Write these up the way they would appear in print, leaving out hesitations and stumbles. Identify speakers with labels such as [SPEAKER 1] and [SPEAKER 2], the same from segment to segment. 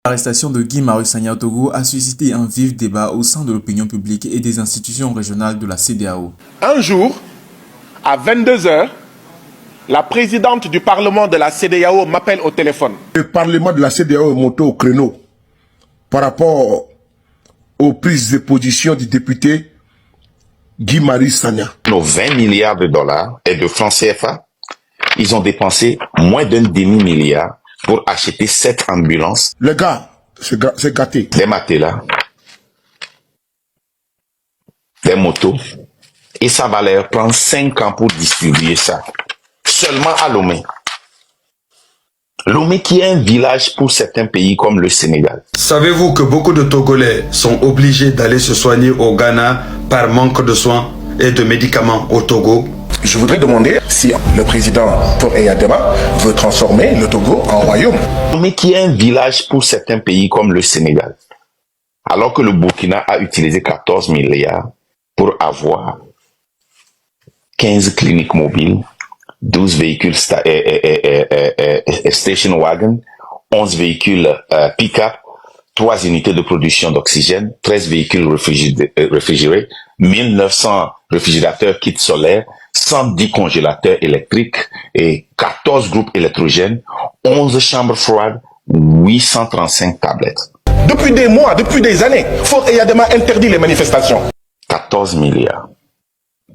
[SPEAKER 1] L'arrestation de Guy Marius Sagna au Togo a suscité un vif débat au sein de l'opinion publique et des institutions régionales de la CEDEAO.
[SPEAKER 2] Un jour, à 22h, la présidente du Parlement de la CEDEAO m'appelle au téléphone.
[SPEAKER 3] Le Parlement de la CEDEAO est monté au créneau par rapport aux prises de position du député Guy Marius Sagna.
[SPEAKER 4] Nos 20 milliards de dollars et de francs CFA, ils ont dépensé moins d'un demi-milliard pour acheter 7 ambulances.
[SPEAKER 3] Les gars, c'est gâté.
[SPEAKER 4] Des matelas, des motos. Et ça va leur prendre 5 ans pour distribuer ça. Seulement à Lomé. Lomé qui est un village pour certains pays comme le Sénégal.
[SPEAKER 5] Savez-vous que beaucoup de Togolais sont obligés d'aller se soigner au Ghana par manque de soins et de médicaments au Togo?
[SPEAKER 3] Je voudrais demander si le président Faure Eyadema veut transformer le Togo en royaume.
[SPEAKER 4] Lomé qui est un village pour certains pays comme le Sénégal. Alors que le Burkina a utilisé 14 milliards pour avoir 15 cliniques mobiles, 12 véhicules station wagon, 11 véhicules pick-up, 3 unités de production d'oxygène, 13 véhicules réfrigérés, 1900 réfrigérateurs kits solaires, 110 congélateurs électriques et 14 groupes électrogènes, 11 chambres froides, 835 tablettes.
[SPEAKER 2] Depuis des mois, depuis des années, Faure Eyadema interdit les manifestations.
[SPEAKER 4] 14 milliards.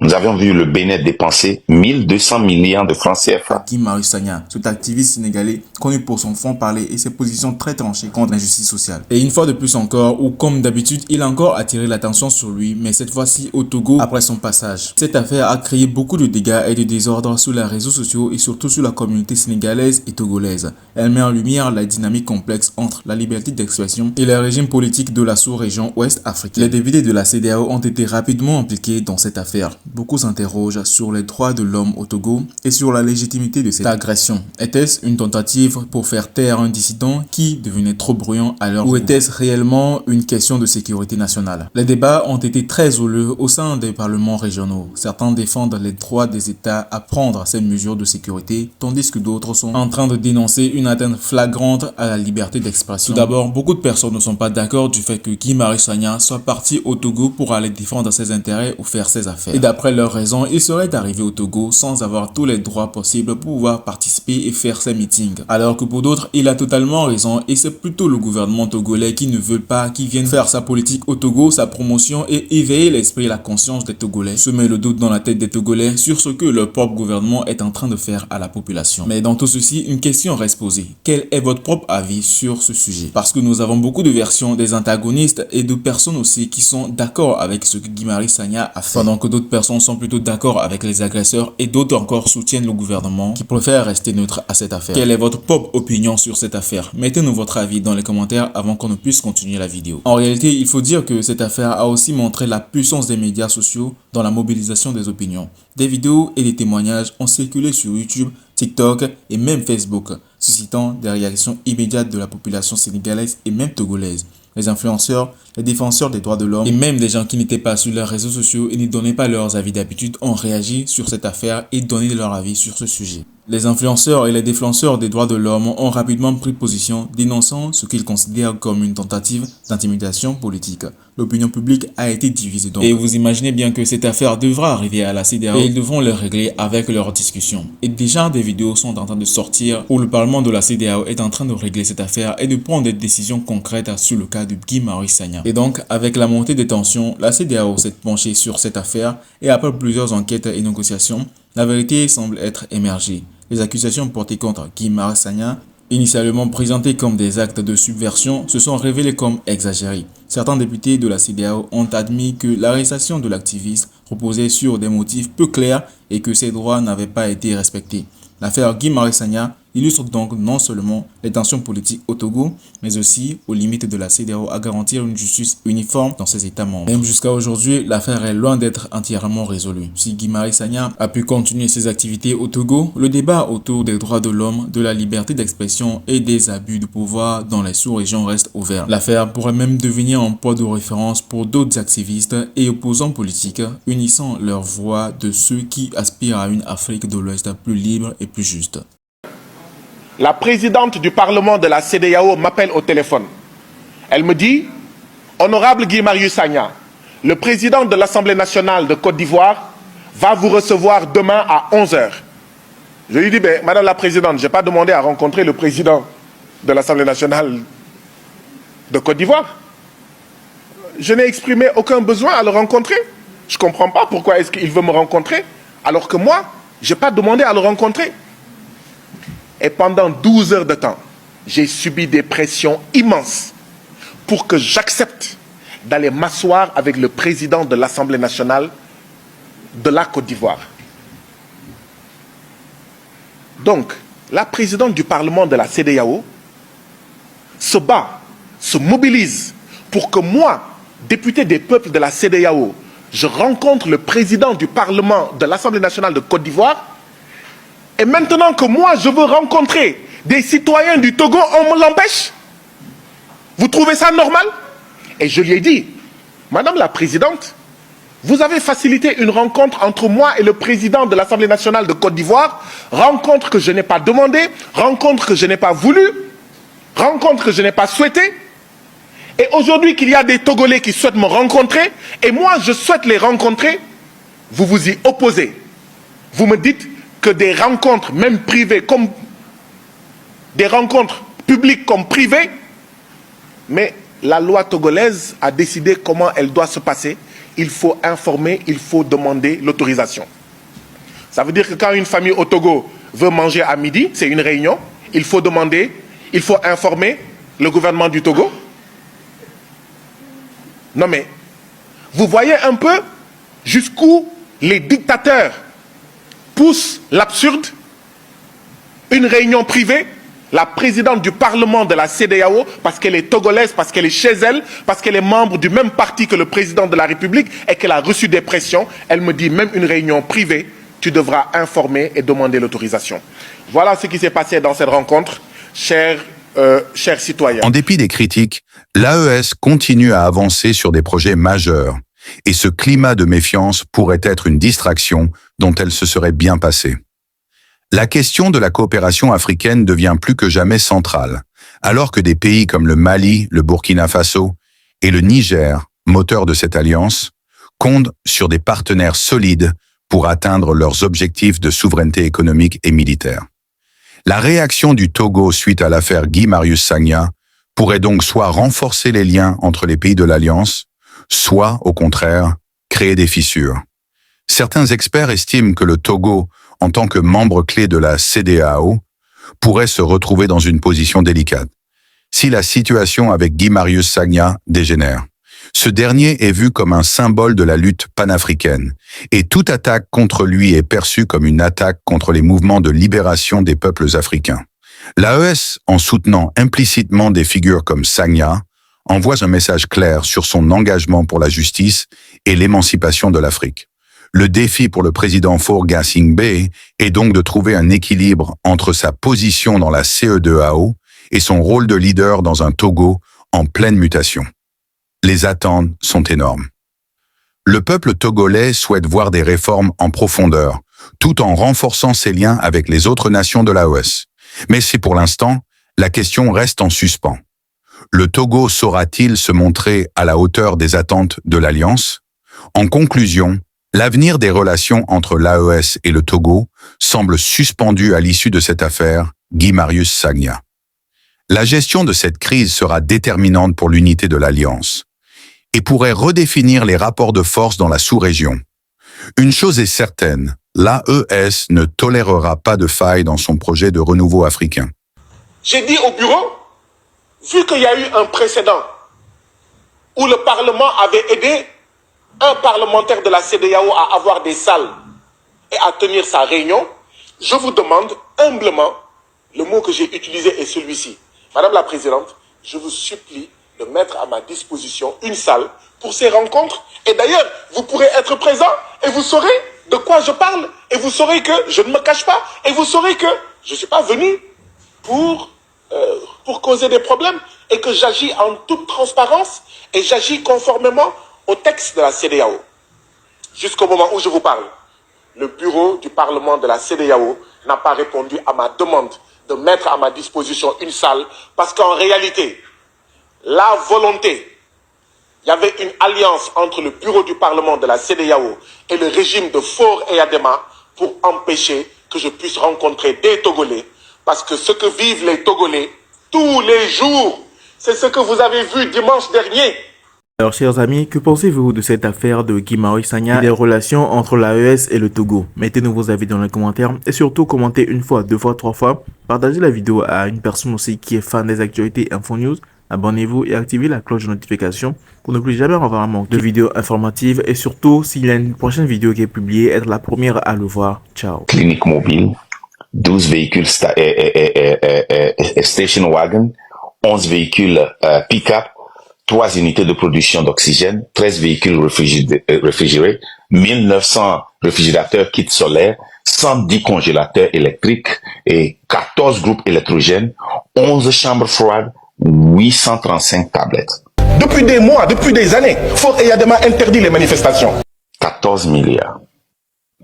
[SPEAKER 4] Nous avions vu le Bénin dépenser 1200 millions de francs CFA.
[SPEAKER 1] Guy Marius Sagna, cet activiste sénégalais connu pour son franc-parler et ses positions très tranchées contre l'injustice sociale. Et une fois de plus encore, ou comme d'habitude, il a encore attiré l'attention sur lui, mais cette fois-ci au Togo après son passage. Cette affaire a créé beaucoup de dégâts et de désordres sur les réseaux sociaux et surtout sur la communauté sénégalaise et togolaise. Elle met en lumière la dynamique complexe entre la liberté d'expression et le régime politique de la sous-région ouest africaine. Les députés de la CEDEAO ont été rapidement impliqués dans cette affaire. Beaucoup s'interrogent sur les droits de l'homme au Togo et sur la légitimité de cette agression. Était-ce une tentative pour faire taire un dissident qui devenait trop bruyant à leur goût? Ou était-ce réellement une question de sécurité nationale? Les débats ont été très houleux au sein des parlements régionaux. Certains défendent les droits des États à prendre ces mesures de sécurité, tandis que d'autres sont en train de dénoncer une atteinte flagrante à la liberté d'expression. Tout d'abord, beaucoup de personnes ne sont pas d'accord du fait que Guy Marius Sagna soit parti au Togo pour aller défendre ses intérêts ou faire ses affaires. Et d'après leurs raisons, il serait arrivé au Togo sans avoir tous les droits possibles pour pouvoir participer et faire ses meetings. Alors que pour d'autres, il a totalement raison et c'est plutôt le gouvernement togolais qui ne veut pas qu'il vienne faire sa politique au Togo, sa promotion et éveiller l'esprit et la conscience des Togolais, semer le doute dans la tête des Togolais sur ce que leur propre gouvernement est en train de faire à la population. Mais dans tout ceci, une question reste posée. Quel est votre propre avis sur ce sujet? Parce que nous avons beaucoup de versions des antagonistes et de personnes aussi qui sont d'accord avec ce que Guy Marius Sagna a fait, pendant que d'autres personnes sont plutôt d'accord avec les agresseurs et d'autres encore soutiennent le gouvernement qui préfère rester neutre à cette affaire. Quelle est votre propre opinion sur cette affaire? Mettez-nous votre avis dans les commentaires avant qu'on ne puisse continuer la vidéo. En réalité, il faut dire que cette affaire a aussi montré la puissance des médias sociaux dans la mobilisation des opinions. Des vidéos et des témoignages ont circulé sur YouTube, TikTok et même Facebook, suscitant des réactions immédiates de la population sénégalaise et même togolaise. Les influenceurs, les défenseurs des droits de l'homme et même des gens qui n'étaient pas sur leurs réseaux sociaux et ne donnaient pas leurs avis d'habitude ont réagi sur cette affaire et donné leur avis sur ce sujet. Les influenceurs et les défenseurs des droits de l'homme ont rapidement pris position, dénonçant ce qu'ils considèrent comme une tentative d'intimidation politique. L'opinion publique a été divisée donc. Et vous imaginez bien que cette affaire devra arriver à la CEDEAO et ils devront le régler avec leurs discussions. Et déjà des vidéos sont en train de sortir où le Parlement de la CEDEAO est en train de régler cette affaire et de prendre des décisions concrètes sur le cas de Guy Marius Sagna. Et donc, avec la montée des tensions, la CEDEAO s'est penchée sur cette affaire et après plusieurs enquêtes et négociations, la vérité semble être émergée. Les accusations portées contre Guy Marius Sagna, initialement présentées comme des actes de subversion, se sont révélées comme exagérées. Certains députés de la CEDEAO ont admis que l'arrestation de l'activiste reposait sur des motifs peu clairs et que ses droits n'avaient pas été respectés. L'affaire Guy Marius Sagna illustre donc non seulement les tensions politiques au Togo, mais aussi aux limites de la CEDEAO à garantir une justice uniforme dans ses États membres. Même jusqu'à aujourd'hui, l'affaire est loin d'être entièrement résolue. Si Guy Marius Sagna a pu continuer ses activités au Togo, le débat autour des droits de l'homme, de la liberté d'expression et des abus de pouvoir dans les sous-régions reste ouvert. L'affaire pourrait même devenir un point de référence pour d'autres activistes et opposants politiques, unissant leurs voix de ceux qui aspirent à une Afrique de l'Ouest plus libre et plus juste.
[SPEAKER 2] la présidente du Parlement de la CEDEAO m'appelle au téléphone. Elle me dit, Honorable Guy Marius Sagna, le président de l'Assemblée nationale de Côte d'Ivoire va vous recevoir demain à 11h. Je lui dis, Madame la Présidente, je n'ai pas demandé à rencontrer le président de l'Assemblée nationale de Côte d'Ivoire. Je n'ai exprimé aucun besoin à le rencontrer. Je ne comprends pas pourquoi est-ce qu'il veut me rencontrer, alors que moi, je n'ai pas demandé à le rencontrer. Et pendant 12 heures de temps, j'ai subi des pressions immenses pour que j'accepte d'aller m'asseoir avec le président de l'Assemblée nationale de la Côte d'Ivoire. Donc, la présidente du Parlement de la CEDEAO se bat, se mobilise pour que moi, député des peuples de la CEDEAO, je rencontre le président du Parlement de l'Assemblée nationale de Côte d'Ivoire. Et maintenant que moi, je veux rencontrer des citoyens du Togo, on me l'empêche. Vous trouvez ça normal? Et je lui ai dit, Madame la Présidente, vous avez facilité une rencontre entre moi et le président de l'Assemblée nationale de Côte d'Ivoire, rencontre que je n'ai pas demandée, rencontre que je n'ai pas voulu, rencontre que je n'ai pas souhaitée. Et aujourd'hui qu'il y a des Togolais qui souhaitent me rencontrer, et moi je souhaite les rencontrer, vous vous y opposez. Vous me dites que des rencontres, même privées, comme des rencontres publiques comme privées, mais la loi togolaise a décidé comment elle doit se passer. Il faut informer, il faut demander l'autorisation. Ça veut dire que quand une famille au Togo veut manger à midi, c'est une réunion, il faut demander, il faut informer le gouvernement du Togo. Non mais, vous voyez un peu jusqu'où les dictateurs poussent l'absurde. Une réunion privée, la présidente du Parlement de la CEDEAO, parce qu'elle est togolaise, parce qu'elle est chez elle, parce qu'elle est membre du même parti que le président de la République et qu'elle a reçu des pressions, elle me dit même une réunion privée, tu devras informer et demander l'autorisation. Voilà ce qui s'est passé dans cette rencontre, chers citoyens.
[SPEAKER 6] En dépit des critiques, l'AES continue à avancer sur des projets majeurs et ce climat de méfiance pourrait être une distraction dont elle se serait bien passée. La question de la coopération africaine devient plus que jamais centrale, alors que des pays comme le Mali, le Burkina Faso et le Niger, moteurs de cette alliance, comptent sur des partenaires solides pour atteindre leurs objectifs de souveraineté économique et militaire. La réaction du Togo suite à l'affaire Guy Marius Sagna pourrait donc soit renforcer les liens entre les pays de l'Alliance, soit, au contraire, créer des fissures. Certains experts estiment que le Togo, en tant que membre clé de la CEDEAO, pourrait se retrouver dans une position délicate si la situation avec Guy Marius Sagna dégénère. Ce dernier est vu comme un symbole de la lutte panafricaine, et toute attaque contre lui est perçue comme une attaque contre les mouvements de libération des peuples africains. L'AES, en soutenant implicitement des figures comme Sagna, envoie un message clair sur son engagement pour la justice et l'émancipation de l'Afrique. Le défi pour le président Faure Gnassingbé est donc de trouver un équilibre entre sa position dans la CEDEAO et son rôle de leader dans un Togo en pleine mutation. Les attentes sont énormes. Le peuple togolais souhaite voir des réformes en profondeur, tout en renforçant ses liens avec les autres nations de l'AES. Mais c'est pour l'instant, la question reste en suspens. Le Togo saura-t-il se montrer à la hauteur des attentes de l'Alliance? En conclusion, l'avenir des relations entre l'AES et le Togo semble suspendu à l'issue de cette affaire Guy Marius Sagna. La gestion de cette crise sera déterminante pour l'unité de l'Alliance et pourrait redéfinir les rapports de force dans la sous-région. Une chose est certaine, l'AES ne tolérera pas de faille dans son projet de renouveau africain.
[SPEAKER 2] J'ai dit au bureau, vu qu'il y a eu un précédent où le Parlement avait aidé un parlementaire de la CEDEAO à avoir des salles et à tenir sa réunion, je vous demande humblement, le mot que j'ai utilisé est celui-ci. Madame la Présidente, je vous supplie de mettre à ma disposition une salle pour ces rencontres. Et d'ailleurs, vous pourrez être présent et vous saurez de quoi je parle. Et vous saurez que je ne me cache pas. Et vous saurez que je ne suis pas venu pour causer des problèmes et que j'agis en toute transparence et j'agis conformément au texte de la CEDEAO. Jusqu'au moment où je vous parle, le bureau du Parlement de la CEDEAO n'a pas répondu à ma demande de mettre à ma disposition une salle parce qu'en réalité, la volonté, il y avait une alliance entre le bureau du Parlement de la CEDEAO et le régime de Faure et Adema pour empêcher que je puisse rencontrer des Togolais. Parce que ce que vivent les Togolais tous les jours, c'est ce que vous avez vu dimanche dernier.
[SPEAKER 7] Alors, chers amis, que pensez-vous de cette affaire de Guy Marius Sagna et des relations entre l'AES et le Togo? Mettez-nous vos avis dans les commentaires et surtout commentez une fois, deux fois, trois fois. Partagez la vidéo à une personne aussi qui est fan des actualités Info News. Abonnez-vous et activez la cloche de notification pour ne plus jamais avoir un manque de vidéos informatives et surtout, s'il y a une prochaine vidéo qui est publiée, être la première à le voir. Ciao.
[SPEAKER 4] Clinique mobile, 12 véhicules station wagon, 11 véhicules pick-up, 3 unités de production d'oxygène, 13 véhicules réfrigérés, 1900 réfrigérateurs kits solaires, 110 congélateurs électriques et 14 groupes électrogènes, 11 chambres froides, 835 tablettes.
[SPEAKER 2] Depuis des mois, depuis des années, Faure et Adema interdit les manifestations.
[SPEAKER 4] 14 milliards.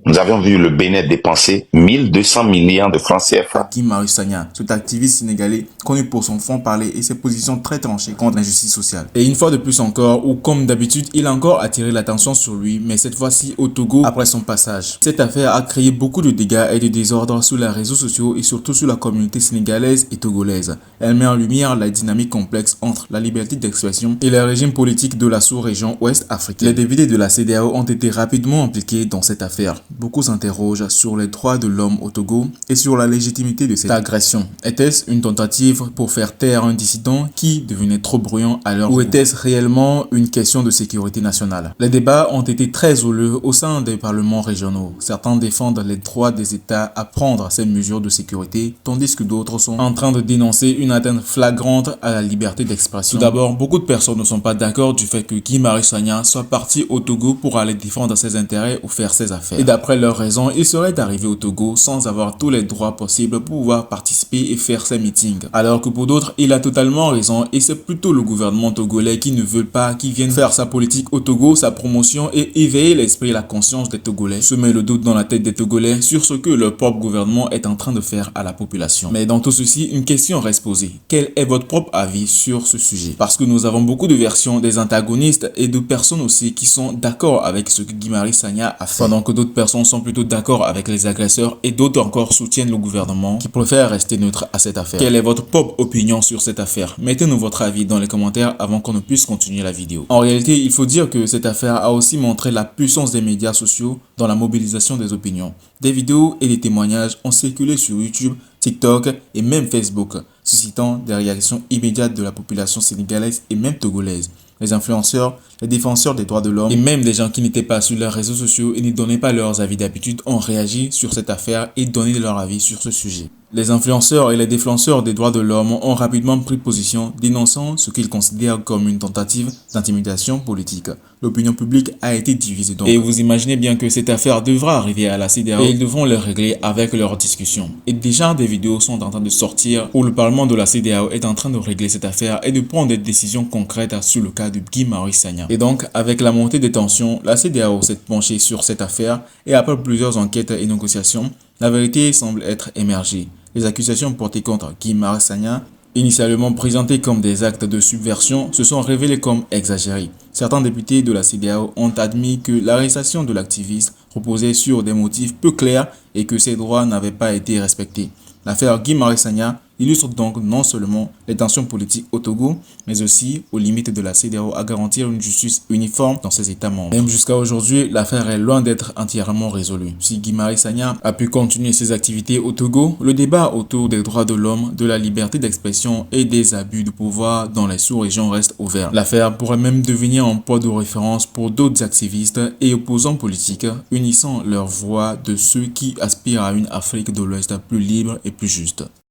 [SPEAKER 4] Nous avions vu le Bénin dépenser 1200 milliards de francs CFA.
[SPEAKER 1] Guy Marius Sagna, cet activiste sénégalais connu pour son franc-parler et ses positions très tranchées contre l'injustice sociale. Et une fois de plus encore, ou comme d'habitude, il a encore attiré l'attention sur lui, mais cette fois-ci au Togo après son passage. Cette affaire a créé beaucoup de dégâts et de désordres sur les réseaux sociaux et surtout sur la communauté sénégalaise et togolaise. Elle met en lumière la dynamique complexe entre la liberté d'expression et le régime politique de la sous-région ouest africaine. Les députés de la CEDEAO ont été rapidement impliqués dans cette affaire. Beaucoup s'interrogent sur les droits de l'homme au Togo et sur la légitimité de cette agression. Était-ce une tentative pour faire taire un dissident qui devenait trop bruyant à leur goût? Ou était-ce réellement une question de sécurité nationale? Les débats ont été très houleux au sein des parlements régionaux. Certains défendent les droits des États à prendre ces mesures de sécurité, tandis que d'autres sont en train de dénoncer une atteinte flagrante à la liberté d'expression. Tout d'abord, beaucoup de personnes ne sont pas d'accord du fait que Guy Marius Sagna soit parti au Togo pour aller défendre ses intérêts ou faire ses affaires. Et d'après leurs raisons, il serait arrivé au Togo sans avoir tous les droits possibles pour pouvoir participer et faire ses meetings. Alors que pour d'autres, il a totalement raison et c'est plutôt le gouvernement togolais qui ne veut pas qu'il vienne faire sa politique au Togo, sa promotion et éveiller l'esprit et la conscience des Togolais, semer le doute dans la tête des Togolais sur ce que leur propre gouvernement est en train de faire à la population. Mais dans tout ceci, une question reste posée. Quel est votre propre avis sur ce sujet? Parce que nous avons beaucoup de versions des antagonistes et de personnes aussi qui sont d'accord avec ce que Guy Marius Sagna a fait, pendant que d'autres personnes sont plutôt d'accord avec les agresseurs et d'autres encore soutiennent le gouvernement qui préfère rester neutre à cette affaire. Quelle est votre propre opinion sur cette affaire? Mettez-nous votre avis dans les commentaires avant qu'on ne puisse continuer la vidéo. En réalité, il faut dire que cette affaire a aussi montré la puissance des médias sociaux dans la mobilisation des opinions. Des vidéos et des témoignages ont circulé sur YouTube, TikTok et même Facebook, suscitant des réactions immédiates de la population sénégalaise et même togolaise. Les influenceurs, les défenseurs des droits de l'homme et même des gens qui n'étaient pas sur leurs réseaux sociaux et ne donnaient pas leurs avis d'habitude ont réagi sur cette affaire et donné leur avis sur ce sujet. Les influenceurs et les défenseurs des droits de l'homme ont rapidement pris position, dénonçant ce qu'ils considèrent comme une tentative d'intimidation politique. L'opinion publique a été divisée donc. Et vous imaginez bien que cette affaire devra arriver à la CEDEAO et ils devront le régler avec leurs discussions. Et déjà des vidéos sont en train de sortir où le Parlement de la CEDEAO est en train de régler cette affaire et de prendre des décisions concrètes sur le cas de Guy Marius Sagna. Et donc, avec la montée des tensions, la CEDEAO s'est penchée sur cette affaire et après plusieurs enquêtes et négociations, la vérité semble être émergée. Les accusations portées contre Guy Marius Sagna, initialement présentées comme des actes de subversion, se sont révélées comme exagérées. Certains députés de la CEDEAO ont admis que l'arrestation de l'activiste reposait sur des motifs peu clairs et que ses droits n'avaient pas été respectés. L'affaire Guy Marius Sagna illustre donc non seulement les tensions politiques au Togo, mais aussi aux limites de la CEDEAO à garantir une justice uniforme dans ses États membres. Même jusqu'à aujourd'hui, l'affaire est loin d'être entièrement résolue. Si Guy Marius Sagna a pu continuer ses activités au Togo, le débat autour des droits de l'homme, de la liberté d'expression et des abus de pouvoir dans les sous-régions reste ouvert. L'affaire pourrait même devenir un point de référence pour d'autres activistes et opposants politiques, unissant leurs voix de ceux qui aspirent à une Afrique de l'Ouest plus libre et plus juste.